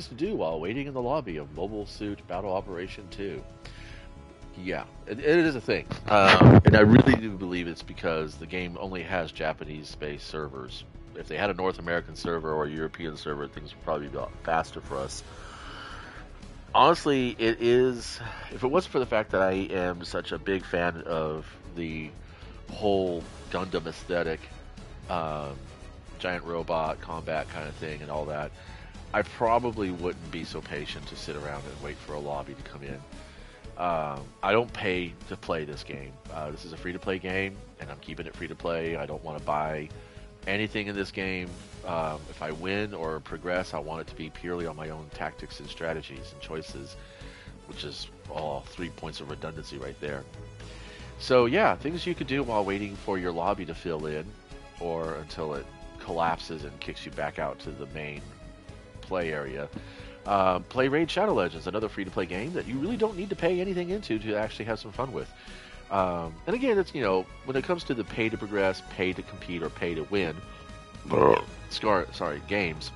to do while waiting in the lobby of Mobile Suit Battle Operation 2. Yeah, it is a thing. And I really do believe it's because the game only has Japanese-based servers. If they had a North American server or a European server, things would probably be a lot faster for us. Honestly, it is. If it wasn't for the fact that I am such a big fan of the whole Gundam aesthetic, um, giant robot combat kind of thing, and all that, I probably wouldn't be so patient to sit around and wait for a lobby to come in. I don't pay to play this game. This is a free-to-play game, and I'm keeping it free-to-play. I don't want to buy anything in this game. If I win or progress, I want it to be purely on my own tactics and strategies and choices, which is all 3 points of redundancy right there. So yeah, things you could do while waiting for your lobby to fill in, or until it collapses and kicks you back out to the main play area. Play Raid Shadow Legends, another free-to-play game that you really don't need to pay anything into to actually have some fun with. And again, it's, when it comes to the pay to progress, pay to compete, or pay to win, games,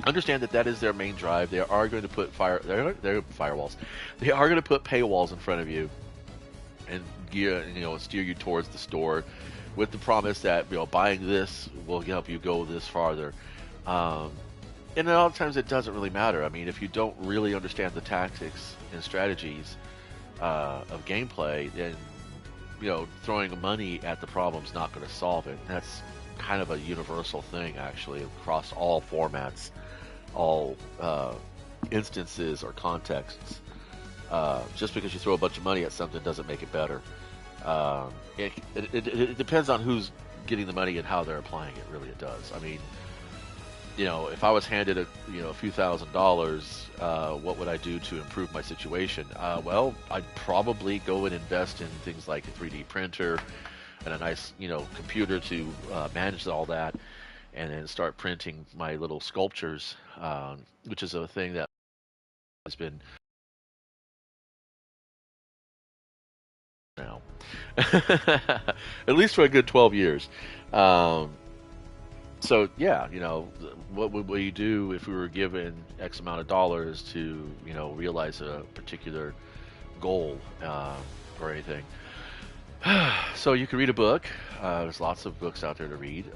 understand that is their main drive. They are going to put they're firewalls. They are going to put paywalls in front of you and steer you towards the store with the promise that buying this will help you go this farther. And a lot of times it doesn't really matter. I mean, if you don't really understand the tactics and strategies of gameplay, then throwing money at the problem's not going to solve it. That's kind of a universal thing, actually, across all formats, all instances or contexts. Just because you throw a bunch of money at something doesn't make it better. It depends on who's getting the money and how they're applying it. Really, it does. I mean, if I was handed a few $1,000s, what would I do to improve my situation? Well, I'd probably go and invest in things like a 3D printer and a nice, computer to manage all that, and then start printing my little sculptures, which is a thing that has been now, at least for a good 12 years. So yeah, what would we do if we were given X amount of dollars to, realize a particular goal or anything? So you can read a book. There's lots of books out there to read.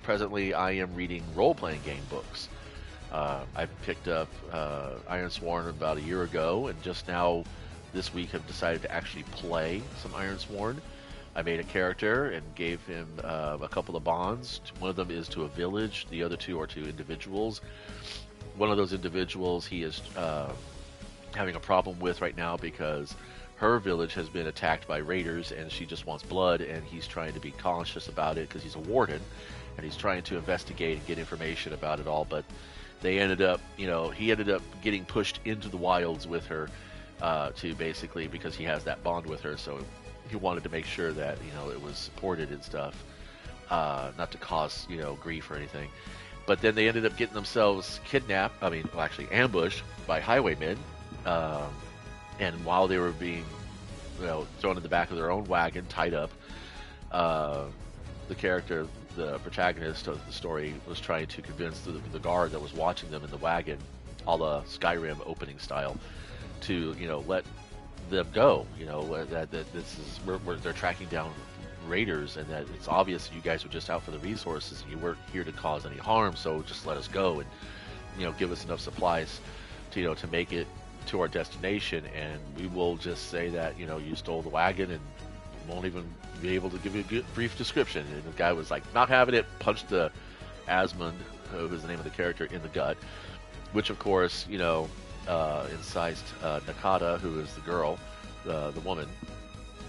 Presently, I am reading role-playing game books. I picked up Iron Sworn about a year ago, and just now this week have decided to actually play some Iron Sworn. I made a character and gave him a couple of bonds. One of them is to a village. The other two are to individuals. One of those individuals he is having a problem with right now because her village has been attacked by raiders and she just wants blood, and he's trying to be cautious about it because he's a warden and he's trying to investigate and get information about it all. But he ended up getting pushed into the wilds with her to basically, because he has that bond with her, so he wanted to make sure that it was supported and stuff, not to cause grief or anything. But then they ended up getting themselves actually ambushed by highwaymen, and while they were being thrown in the back of their own wagon, tied up, the character, the protagonist of the story, was trying to convince the guard that was watching them in the wagon, a la Skyrim opening style, to let them go. That this is where they're tracking down raiders, and that it's obvious that you guys were just out for the resources and you weren't here to cause any harm, so just let us go and give us enough supplies to make it to our destination, and we will just say that you stole the wagon and won't even be able to give you a good, brief description. And the guy was like, not having it, punched the Asmund, who was the name of the character, in the gut, which of course incised Nakata, who is the girl, the woman.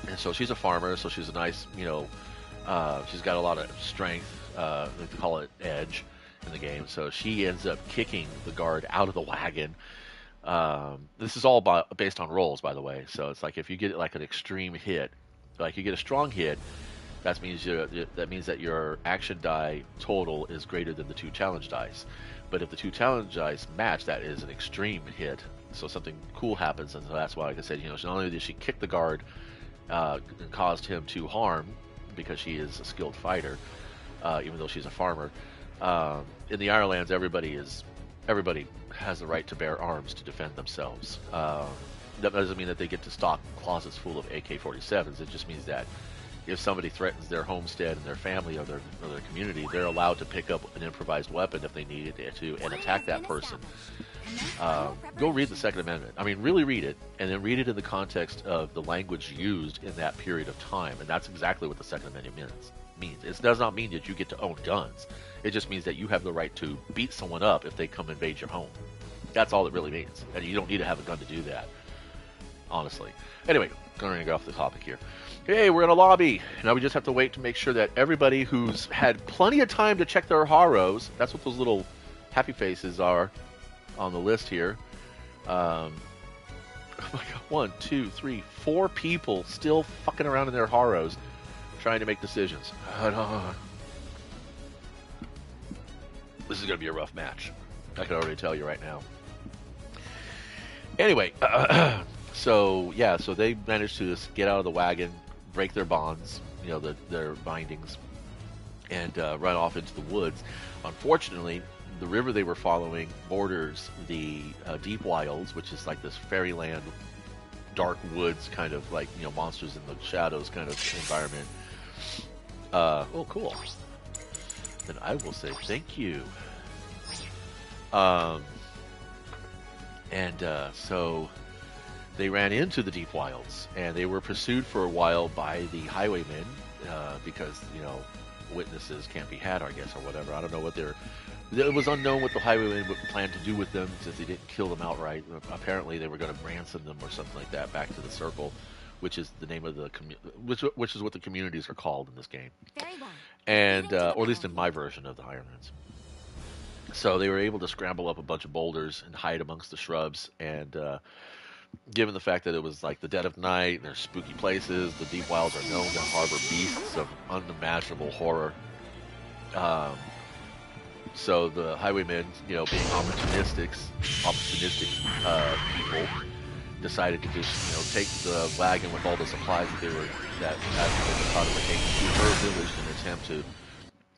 And so she's a farmer, so she's a nice, she's got a lot of strength, they call it edge in the game. So she ends up kicking the guard out of the wagon. This is all based on rolls, by the way. So it's like if you get like an extreme hit, like you get a strong hit, that means that your action die total is greater than the 2 challenge dice. But if the 2 challenge dice match, that is an extreme hit. So something cool happens, and so that's why, like I said, not only did she kick the guard and caused him to harm because she is a skilled fighter, even though she's a farmer. In the Irelands, everybody has the right to bear arms to defend themselves. That doesn't mean that they get to stock closets full of AK-47s. It just means that if somebody threatens their homestead and their family or their community, they're allowed to pick up an improvised weapon if they need it to and attack that person. Go read the Second Amendment. I mean, really read it, and then read it in the context of the language used in that period of time, and that's exactly what the Second Amendment means. It does not mean that you get to own guns. It just means that you have the right to beat someone up if they come invade your home. That's all it really means, and you don't need to have a gun to do that, honestly. Anyway, going to get off the topic here. Hey, we're in a lobby. Now we just have to wait to make sure that everybody who's had plenty of time to check their haros, that's what those little happy faces are on the list here. Oh my god, 1, 2, 3, 4 people still fucking around in their haros trying to make decisions. This is going to be a rough match. I can already tell you right now. Anyway, so they managed to just get out of the wagon, break their bonds, their bindings, and run off into the woods. Unfortunately, the river they were following borders the deep wilds, which is like this fairyland, dark woods kind of like, monsters in the shadows kind of environment. Oh, cool. Then I will say thank you. So they ran into the deep wilds, and they were pursued for a while by the highwaymen because, witnesses can't be had, I guess, or whatever. I don't know what it was unknown what the highwaymen would plan to do with them, since they didn't kill them outright. Apparently they were going to ransom them or something like that back to the circle, which is the name of the which is what the communities are called in this game. Very well. And or at least in my version of the Highlands. So they were able to scramble up a bunch of boulders and hide amongst the shrubs. And given the fact that it was like the dead of night and there's spooky places, the deep wilds are known to harbor beasts of unimaginable horror. So the highwaymen, being opportunistic people, decided to just, take the wagon with all the supplies that they thought it would take to her village in an attempt to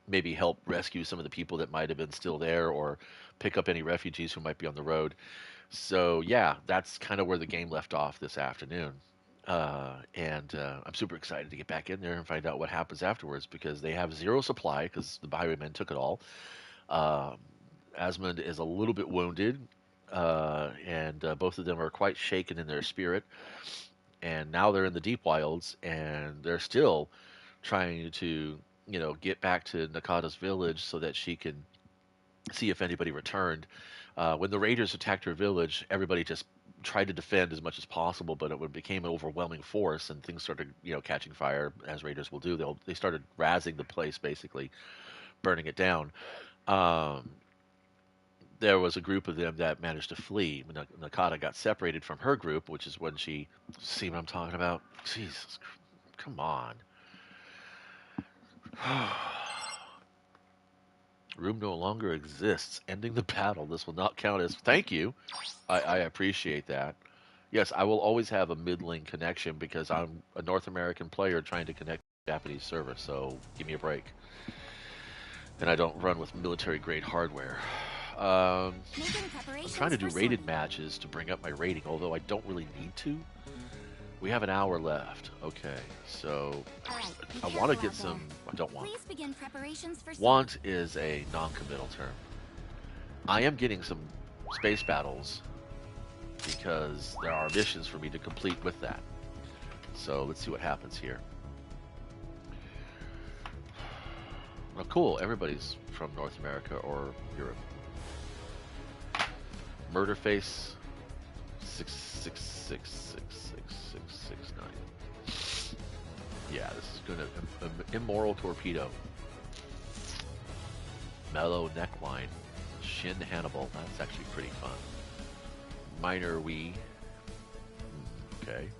maybe help rescue some of the people that might have been still there, or pick up any refugees who might be on the road. So yeah, that's kind of where the game left off this afternoon. And I'm super excited to get back in there and find out what happens afterwards, because they have zero supply because the highwaymen took it all. Asmund is a little bit wounded, and both of them are quite shaken in their spirit. And now they're in the deep wilds, and they're still trying to, get back to Nakata's village so that she can see if anybody returned. When the raiders attacked her village, everybody just tried to defend as much as possible, but it became an overwhelming force, and things started, catching fire, as raiders will do. They started razzing the place, basically burning it down. There was a group of them that managed to flee. Nakata got separated from her group, which is when she... See what I'm talking about? Jesus, come on. Room no longer exists. Ending the battle. This will not count as... Thank you. I appreciate that. Yes, I will always have a middling connection because I'm a North American player trying to connect to a Japanese server, so give me a break. And I don't run with military-grade hardware. I'm trying to do rated matches to bring up my rating, although I don't really need to. We have an hour left. Okay, so I want to get some... I don't want. Want is a non-committal term. I am getting some space battles because there are missions for me to complete with that. So let's see what happens here. Oh, cool. Everybody's from North America or Europe. Murderface 666666669. Yeah, this is gonna immoral torpedo. Mellow neckline. Shin Hannibal. That's actually pretty fun. Minor Wee. Okay.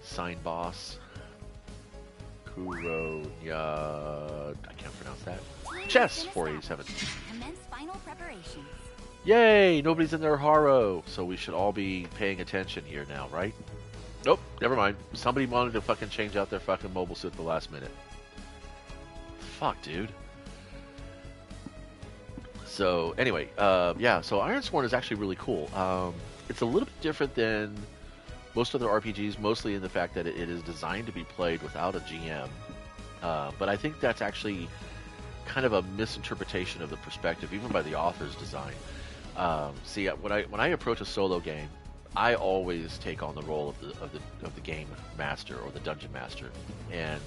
Sign Boss. Kuro. I can't pronounce that. Chess 487. Commence final preparations. Yay! Nobody's in their haro, so we should all be paying attention here now, right? Nope, never mind. Somebody wanted to fucking change out their fucking mobile suit at the last minute. Fuck, dude. So anyway, yeah. So Iron Sworn is actually really cool. It's a little bit different than most other RPGs, mostly in the fact that it is designed to be played without a GM. But I think that's actually kind of a misinterpretation of the perspective, even by the author's design. See, when I approach a solo game, I always take on the role of the game master or the dungeon master, and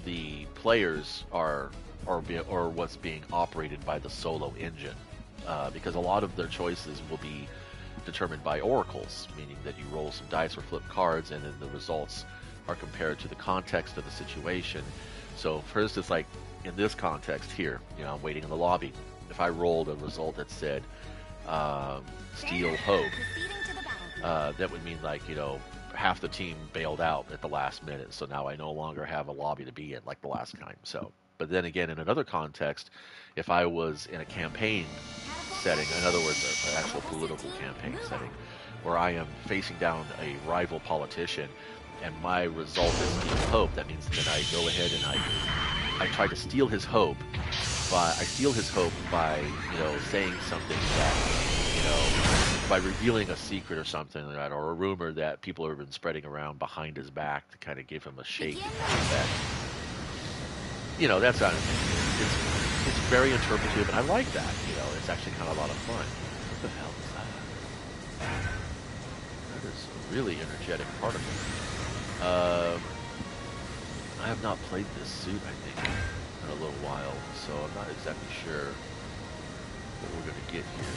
the players are what's being operated by the solo engine, because a lot of their choices will be determined by oracles, meaning that you roll some dice or flip cards, and then the results are compared to the context of the situation. So, for instance, like in this context here, I'm waiting in the lobby. If I rolled a result that said Steel Hope, that would mean like half the team bailed out at the last minute, so now I no longer have a lobby to be in like the last time. So, but then again, in another context, if I was in a campaign setting, in other words, an actual political campaign setting, where I am facing down a rival politician, and my result is Steel Hope, that means that I go ahead and I try to steal his hope. I steal his hope by saying something that by revealing a secret or something like that, or a rumor that people have been spreading around behind his back to kind of give him a shake that that's not. It's very interpretive, and I like that. It's actually kind of a lot of fun. What the hell is that? That is a really energetic particle. I have not played this suit, I think, in a little while, so I'm not exactly sure what we're going to get here.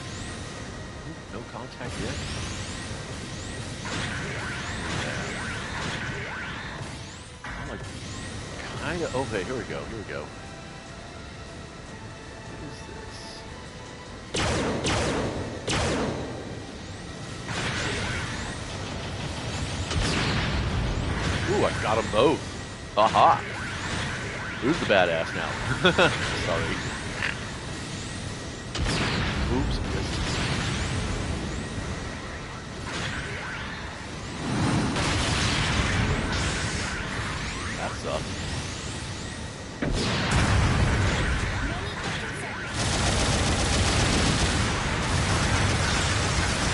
Ooh, no contact yet? Yeah. I'm like, kind of... Okay, here we go, here we go. What is this? Ooh, I got them both. Aha! Who's the badass now? Sorry. Oops. That sucks.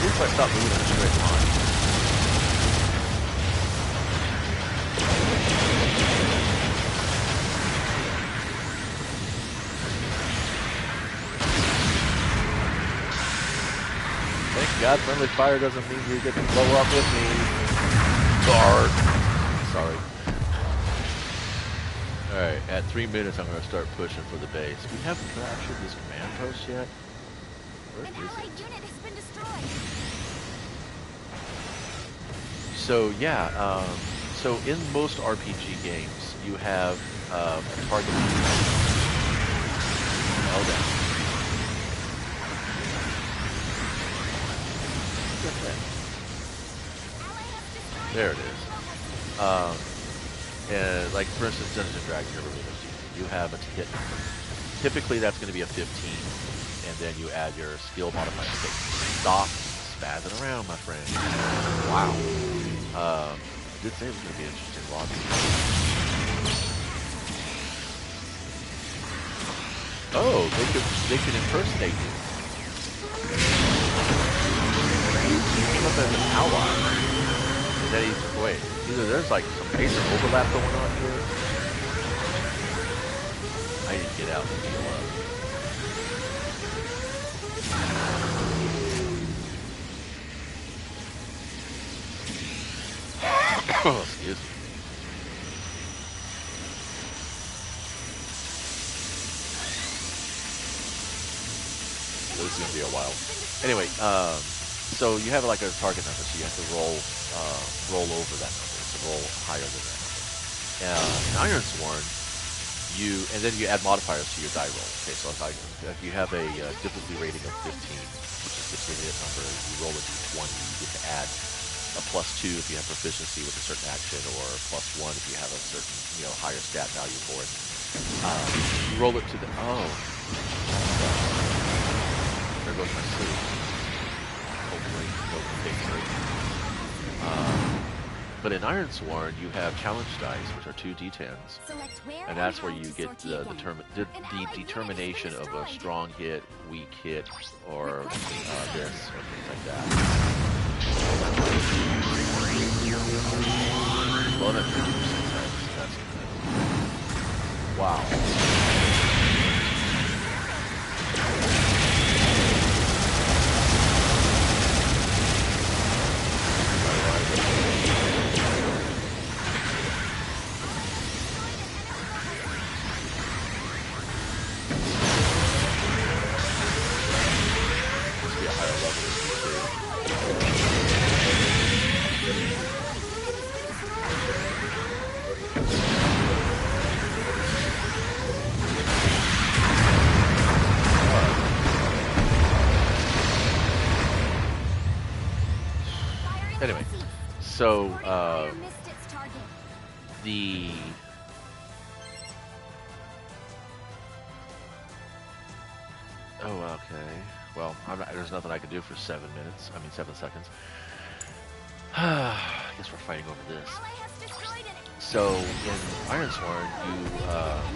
If I stop moving in a straight line. God, friendly fire doesn't mean you get to blow up with me. Dark. Sorry. Alright, at 3 minutes I'm going to start pushing for the base. We haven't captured this command post yet. Where is it? Unit has been destroyed. So, yeah, so in most RPG games, you have a target. Oh, down. There it is. And like for instance, Dungeons and Dragons, you have a hit number. Typically, that's going to be a 15, and then you add your skill modifier. Okay, stop spazzing around, my friend. Wow. I did say it was going to be an interesting lobby. Oh, they could impersonate you. You came up as an ally. And then he's, wait, either there's like some basic overlap going on here. I need to get out and heal up. Oh, excuse me. So this is going to be a while. Anyway, so you have like a target number, so you have to roll over that number, so roll higher than that number. In Iron Sworn, and then you add modifiers to your die roll. Okay, so if you have a difficulty rating of 15, which is the hit number, you roll it to 20, you get to add a +2 if you have proficiency with a certain action, or +1 if you have a certain higher stat value for it. You roll it to the there goes my suit. Hopefully, no big hurt. But in Iron Sworn, you have challenge dice, which are 2d10s, Select where and that's where how you to get sort you again. the An ally unit determination has been of a destroyed. strong hit, weak hit, or this, or things like that. Well, that's 50%. That's good. Wow. Must be a higher level Anyway, so the okay. Well, there's nothing I can do for 7 minutes. I mean, 7 seconds. I guess we're fighting over this. So in Iron Sworn,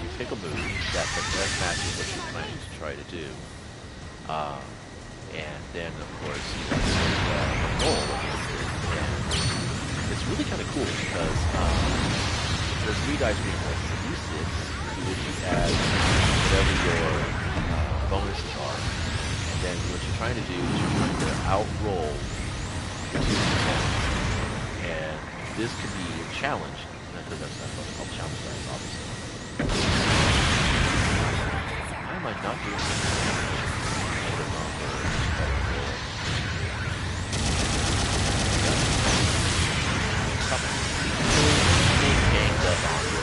you pick a move that the best matches what you're planning to try to do, and then of course you roll against it. And it's really kind of cool because there's 3 dice being rolled. The D6, to which you add whatever your bonuses are, and then what you're trying to do is you're trying to outroll 2 d10s. And this can be a challenge, because that's what they call challenge dice, obviously. Why am I not doing this?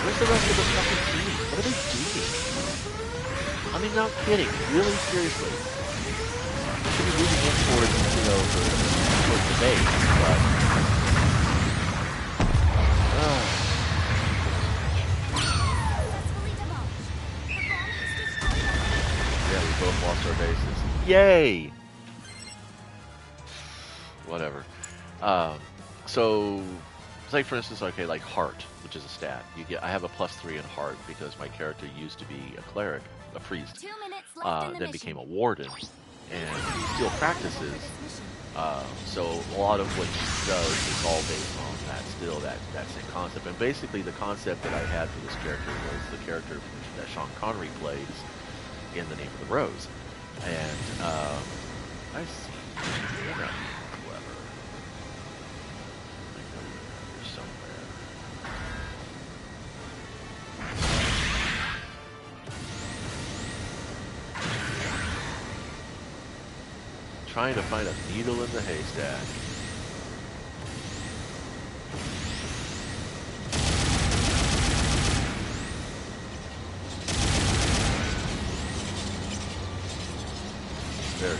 Where's the rest of the fucking team? What are they doing? I mean, not kidding. Really, seriously. They should be moving in towards, towards the base, but... Yeah, we both lost our bases. Yay! Whatever. So, say for instance, okay, like heart, which is a stat. I have a +3 in heart because my character used to be a cleric, a priest, 2 minutes left in the then mission. became a warden, and he still practices. So a lot of what he does is all based on that same concept. And basically, the concept that I had for this character was the character that Sean Connery plays in The Name of the Rose. And I see. You're not clever. I know you're here somewhere. Trying to find a needle in the haystack. There it is.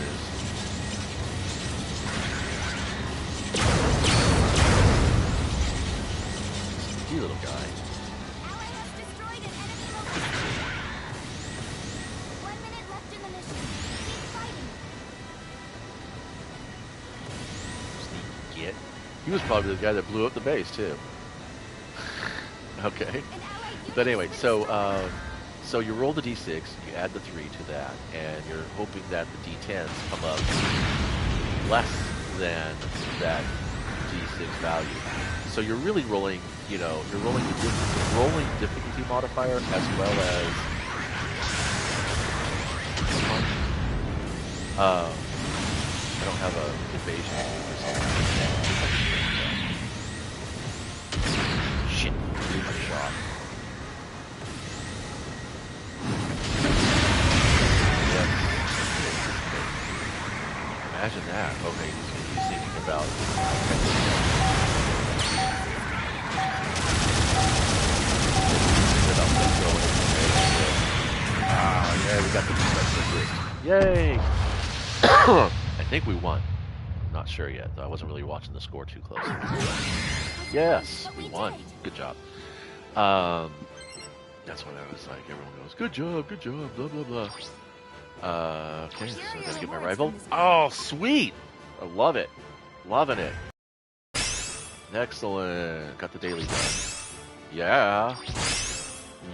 You little guy. Ally has destroyed an enemy location. 1 minute left in the mission. Keep fighting. Sneaky git. He was probably the guy that blew up the base too. Okay. An allied unit But anyway, has been so destroyed. so you roll the d6, you add the 3 to that, and you're hoping that the d10s come up less than that d6 value. So you're really rolling, you're rolling the difficulty modifier as well as I don't have a evasion or something. Shit, blew my shot. Imagine that. Okay, he's going to be thinking about... Yeah, we got the assist. Yay! I think we won. I'm not sure yet, though. I wasn't really watching the score too closely. Yes, we won. Good job. That's what I was like. Everyone goes, good job, blah, blah, blah. Okay, so I gotta get my rifle. Oh, sweet! I love it. Loving it. Excellent. Got the daily done. Yeah.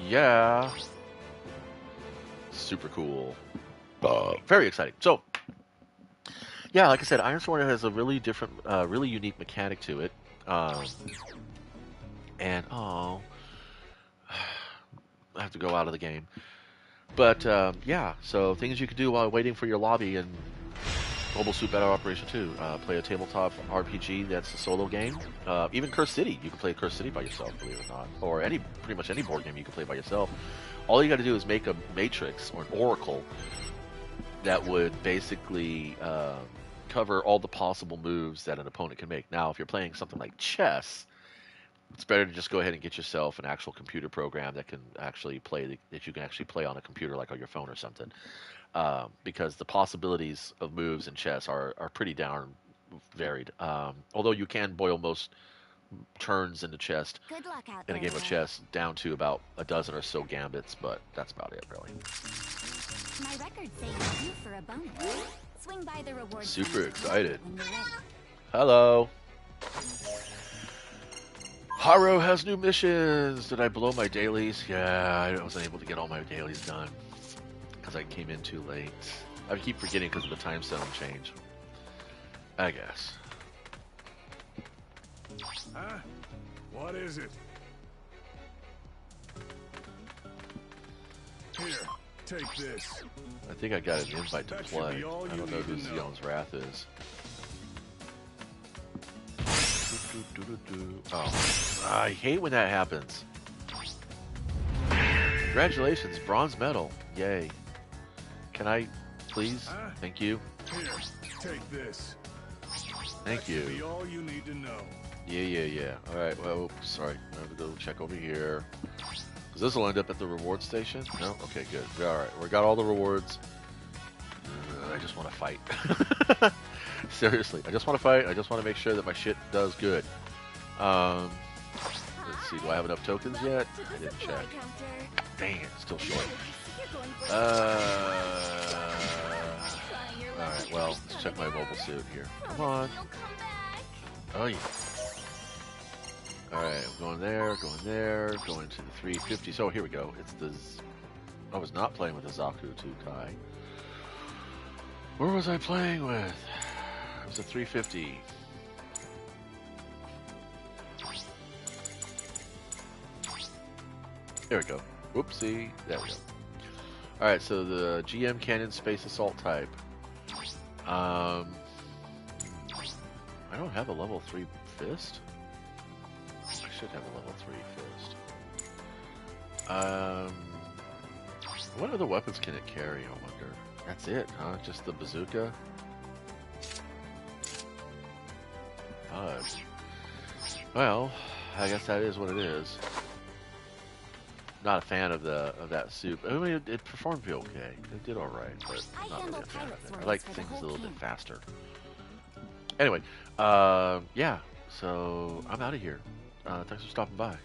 Yeah. Super cool. Very exciting. So, yeah, like I said, Iron Sword has a really different, really unique mechanic to it. And, oh, I have to go out of the game. But, yeah, so things you can do while waiting for your lobby in Mobile Suit Battle Operation 2. Play a tabletop RPG that's a solo game. Even Curse City, you can play Curse City by yourself, believe it or not. Or pretty much any board game you can play by yourself. All you got to do is make a matrix or an oracle that would basically cover all the possible moves that an opponent can make. Now, if you're playing something like chess, it's better to just go ahead and get yourself an actual computer program that can actually that you can actually play on a computer, like on your phone or something. Because the possibilities of moves in chess are pretty darn varied. Although you can boil most turns in the chess Good luck out in a there, game of Red. chess down to about a dozen or so gambits, but that's about it, really. My record saves you for a bonus. Swing by the reward Super center excited. when you're ready. Hello. Haro has new missions. Did I blow my dailies? Yeah, I wasn't able to get all my dailies done because I came in too late. I keep forgetting because of the time zone change. I guess. Huh? What is it? Here, take this. I think I got an invite to That should play. be all I you don't know need who to know. Zion's Wrath is. Oh, I hate when that happens. Congratulations, bronze medal. Yay. Can I, please? Huh? Thank you. Here, take this. Thank That should be you. all you need to know. Yeah. All right. Well, sorry. I have to go check over here. Because this will end up at the reward station. No. Okay. Good. All right. We got all the rewards. I just want to fight. Seriously, I just want to fight. I just want to make sure that my shit does good. Let's see. Do I have enough tokens yet? I didn't check. Dang it. Still short. Alright, well, let's check my mobile suit here. Come on. Oh, yeah. Alright, I'm going there, going to the 350. So here we go. It's the... I was not playing with the Zaku 2Kai. Where was I playing with? It was a 350. There we go. Whoopsie. There we go. Alright, so the GM Cannon Space Assault type. I don't have a level 3 fist. I should have a level 3 fist. What other weapons can it carry, I wonder? That's it, huh? Just the bazooka? Fudge. Well, I guess that is what it is. Not a fan of that suit. I mean, it performed pretty okay. It did all right, but I'm not really a fan of it. I like things a little bit faster. Anyway, yeah. So I'm out of here. Thanks for stopping by.